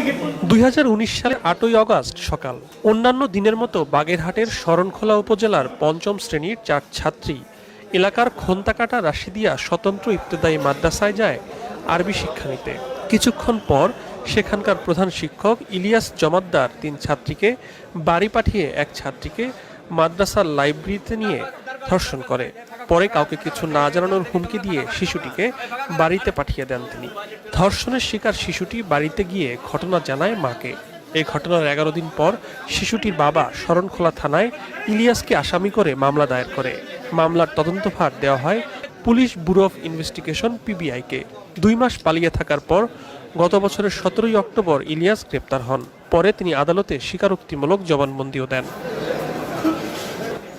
2019 সালের 8ই অগস্ট সকাল অন্যান্য দিনের মতো বাগেরহাটের শরণখোলা উপজেলার 5ম শ্রেণীর 4 ছাত্রী এলাকার খোন্তাকাটা রাশিদিয়া স্বতন্ত্র ইবতেদায়ী মাদ্রাসায় যায় আরবি শিক্ষা নিতে। কিছুক্ষণ পর সেখানকার প্রধান শিক্ষক ইলিয়াস জমাদ্দার 3 ছাত্রীকে বাড়ি পাঠিয়ে এক ছাত্রীকে মাদ্রাসার লাইব্রেরিতে নিয়ে ধর্ষণ করে। পরে কাউকে কিছু না জানানোর হুমকি দিয়ে শিশুটিকে বাড়িতে পাঠিয়ে দেন তিনি। ধর্ষণের শিকার শিশুটি বাড়িতে গিয়ে ঘটনা জানায় মাকে। এই ঘটনার 11 দিন পর শিশুটির বাবা শরণখোলা থানায় ইলিয়াসকে আসামি করে মামলা দায়ের করে। মামলার তদন্তভার দেওয়া হয় পুলিশ ব্যুরো অফ ইনভেস্টিগেশন পিবিআইকে। 2 মাস পালিয়ে থাকার পর গত বছরের 17ই অক্টোবর ইলিয়াস গ্রেপ্তার হন। পরে তিনি আদালতে স্বীকারোক্তিমূলক জবানবন্দিও দেন।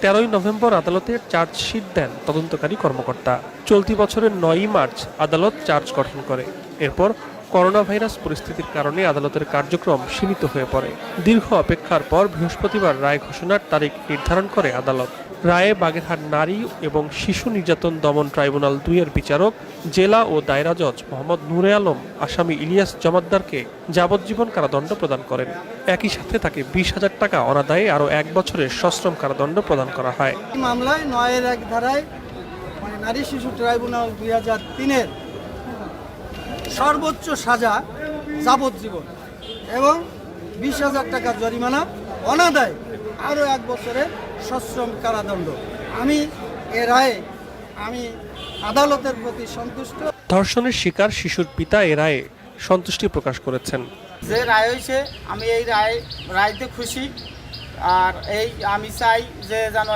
13ই নভেম্বর আদালতে চার্জশিট দেন তদন্তকারী কর্মকর্তা। চলতি বছরের 9ই মার্চ আদালত চার্জ গঠন করে। এরপর করোনা ভাইরাস পরিস্থিতির কারণে আদালতের কার্যক্রম সীমিত হয়ে পড়ে। দীর্ঘ অপেক্ষার পর বৃহস্পতিবার রায় ঘোষণার তারিখ নির্ধারণ করে আদালত। রায়ে বাগেরহাট নারী এবং শিশু নির্যাতন দমন ট্রাইব্যুনাল 2-এর বিচারক জেলা ও দায়রা জজ মোহাম্মদ নূরে আলম আসামি ইলিয়াস জমাদ্দারকে যাবজ্জীবন কারাদণ্ড প্রদান করেন। একই সাথে তাকে 20,000 টাকা অনাদায়ে আরও 1 বছরের সশ্রম কারাদণ্ড প্রদান করা হয়। মামলায় 9-এর 1 ধারায় নারী শিশু ট্রাইব্যুনাল 2003-এর সর্বোচ্চ সাজা যাবজ্জীবন এবং 20,000 টাকা জরিমানা অনাদায়ে আরও 1 বছরের সশ্রম কারাদণ্ড। আমি এ রায়ে আদালতের প্রতি সন্তুষ্ট। ধর্ষণের শিকার শিশুর পিতা এ রায়ে সন্তুষ্টি প্রকাশ করেছেন। যে রায় হয়েছে আমি এই রায়তে খুশি। আর আমি চাই যে যেন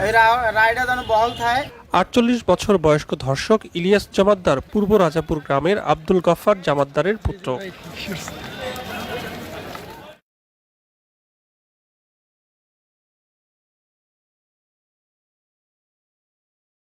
এই রায়টা যেন বহাল থাকে। 48 বছর বয়স্ক ধর্ষক ইলিয়াস জমাদ্দার পূর্ব রাজাপুর গ্রামের আব্দুল গফফার জমাদ্দারের পুত্র।